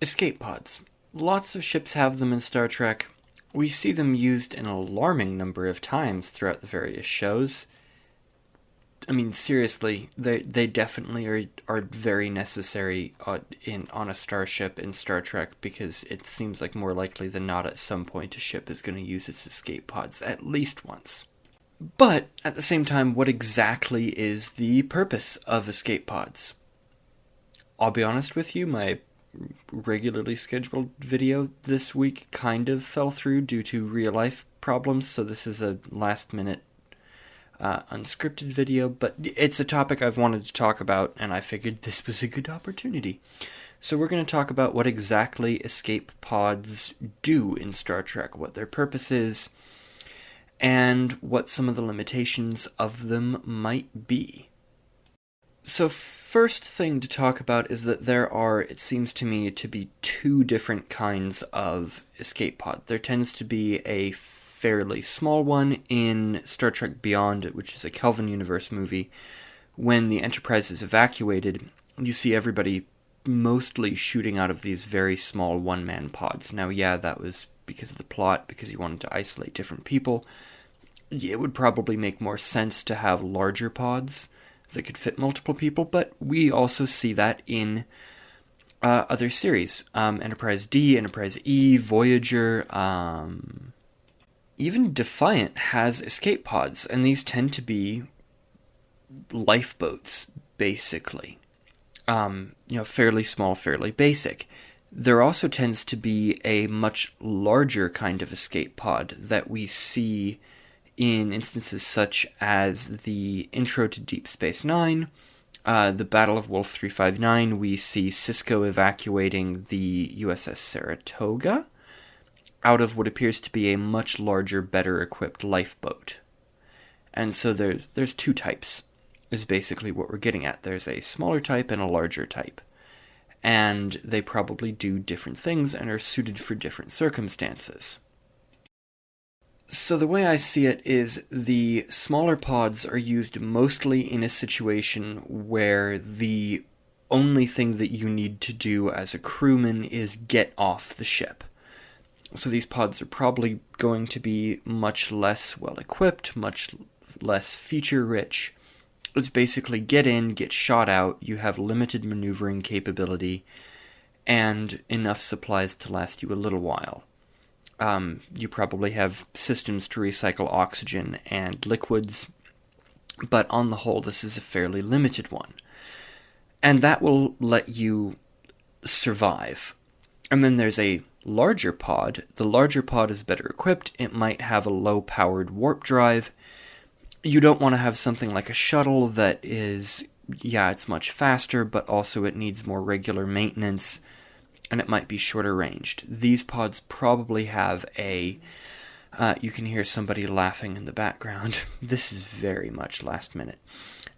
Escape pods. Lots of ships have them in Star Trek. We see them used an alarming number of times throughout the various shows. I mean, seriously, they definitely are very necessary on a starship in Star Trek, because it seems like more likely than not at some point a ship is going to use its escape pods at least once. But at the same time, what exactly is the purpose of escape pods? I'll be honest with you, my regularly scheduled video this week kind of fell through due to real life problems, so this is a last minute unscripted video, but it's a topic I've wanted to talk about, and I figured this was a good opportunity. So we're going to talk about what exactly escape pods do in Star Trek, what their purpose is, and what some of the limitations of them might be. So first thing to talk about is that there are, it seems to me, to be two different kinds of escape pod. There tends to be a fairly small one in Star Trek Beyond, which is a Kelvin Universe movie. When the Enterprise is evacuated, you see everybody mostly shooting out of these very small one-man pods. Now, yeah, that was because of the plot, because he wanted to isolate different people. It would probably make more sense to have larger pods that could fit multiple people, but we also see that in other series. Enterprise D, Enterprise E, Voyager, even Defiant has escape pods, and these tend to be lifeboats, basically. Fairly small, fairly basic. There also tends to be a much larger kind of escape pod that we see in instances such as the intro to Deep Space Nine, the Battle of Wolf 359. We see Cisco evacuating the USS Saratoga out of what appears to be a much larger, better equipped lifeboat. And so there's two types, is basically what we're getting at. There's a smaller type and a larger type. And they probably do different things and are suited for different circumstances. So the way I see it is the smaller pods are used mostly in a situation where the only thing that you need to do as a crewman is get off the ship. So these pods are probably going to be much less well equipped, much less feature rich. It's basically get in, get shot out, you have limited maneuvering capability, and enough supplies to last you a little while. You probably have systems to recycle oxygen and liquids, but on the whole, this is a fairly limited one. And that will let you survive. And then there's a larger pod. The larger pod is better equipped. It might have a low-powered warp drive. You don't want to have something like a shuttle that is, it's much faster, but also it needs more regular maintenance, and it might be shorter ranged. These pods probably have you can hear somebody laughing in the background. This is very much last minute.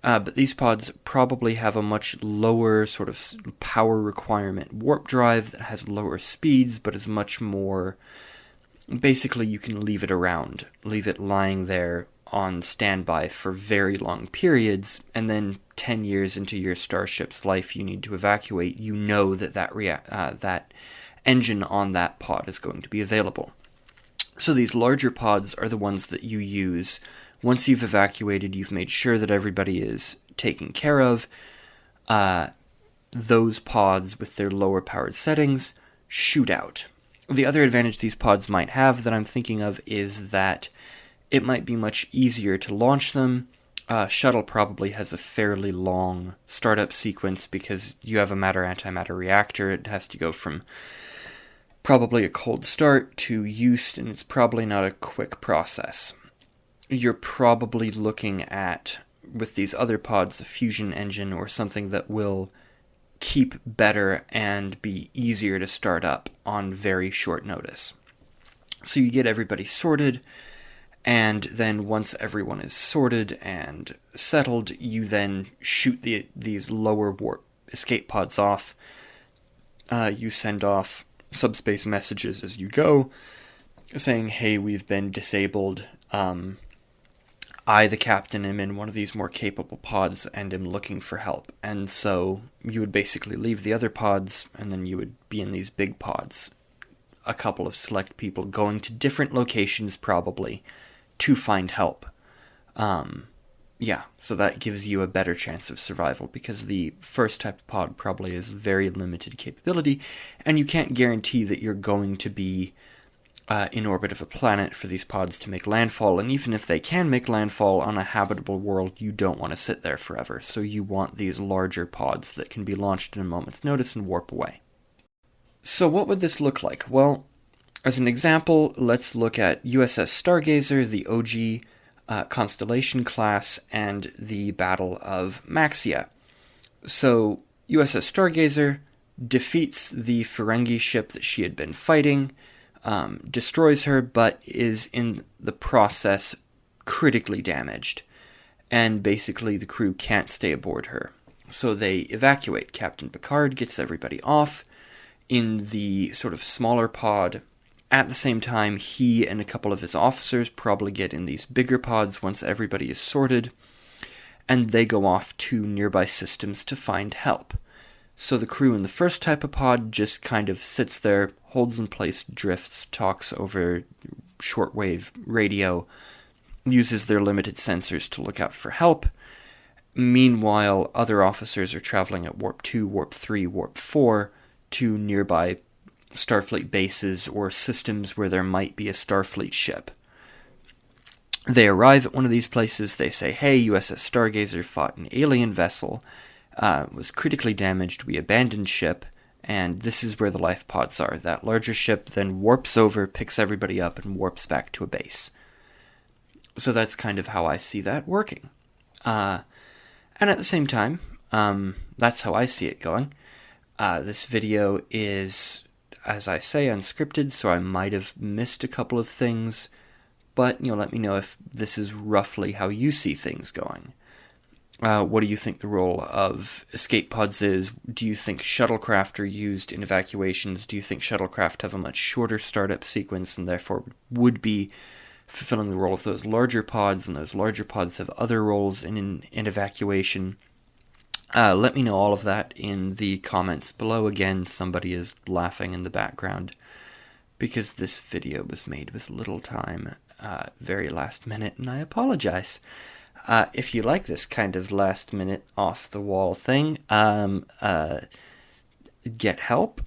But these pods probably have a much lower sort of power requirement warp drive that has lower speeds, but is much more, basically you can leave it lying there on standby for very long periods, and then 10 years into your starship's life you need to evacuate, you know that engine on that pod is going to be available. So these larger pods are the ones that you use once you've evacuated, you've made sure that everybody is taken care of. Those pods with their lower powered settings shoot out. The other advantage these pods might have that I'm thinking of is that it might be much easier to launch them. Shuttle probably has a fairly long startup sequence because you have a matter-antimatter reactor. It has to go from probably a cold start to use, and it's probably not a quick process. You're probably looking at, with these other pods, a fusion engine or something that will keep better and be easier to start up on very short notice. So you get everybody sorted, and then once everyone is sorted and settled, you then shoot these lower warp escape pods off. You send off subspace messages as you go, saying, hey, we've been disabled. I, the captain, am in one of these more capable pods and am looking for help. And so you would basically leave the other pods, and then you would be in these big pods. A couple of select people going to different locations, probably, to find help. So that gives you a better chance of survival, because the first type of pod probably has very limited capability, and you can't guarantee that you're going to be in orbit of a planet for these pods to make landfall, and even if they can make landfall on a habitable world, you don't want to sit there forever, so you want these larger pods that can be launched in a moment's notice and warp away. So what would this look like? Well, as an example, let's look at USS Stargazer, the OG Constellation class, and the Battle of Maxia. So USS Stargazer defeats the Ferengi ship that she had been fighting, destroys her, but is in the process critically damaged, and basically the crew can't stay aboard her. So they evacuate. Captain Picard gets everybody off in the sort of smaller pod. At the same time, he and a couple of his officers probably get in these bigger pods once everybody is sorted, and they go off to nearby systems to find help. So the crew in the first type of pod just kind of sits there, holds in place, drifts, talks over shortwave radio, uses their limited sensors to look out for help. Meanwhile, other officers are traveling at Warp 2, Warp 3, Warp 4 to nearby Starfleet bases or systems where there might be a Starfleet ship. They arrive at one of these places, they say, hey, USS Stargazer fought an alien vessel, was critically damaged, we abandoned ship, and this is where the life pods are. That larger ship then warps over, picks everybody up, and warps back to a base. So that's kind of how I see that working. And at the same time, that's how I see it going. This video is, as I say, unscripted, so I might have missed a couple of things, but let me know if this is roughly how you see things going. What do you think the role of escape pods is? Do you think shuttlecraft are used in evacuations? Do you think shuttlecraft have a much shorter startup sequence and therefore would be fulfilling the role of those larger pods, and those larger pods have other roles in evacuation? Let me know all of that in the comments below. Again, somebody is laughing in the background because this video was made with little time, very last minute, and I apologize. If you like this kind of last minute off the wall thing, get help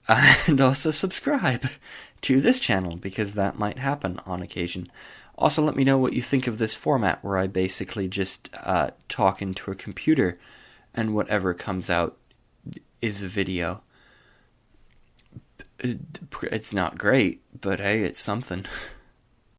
and also subscribe to this channel, because that might happen on occasion. Also, let me know what you think of this format where I basically just talk into a computer and whatever comes out is a video. It's not great, but hey, it's something.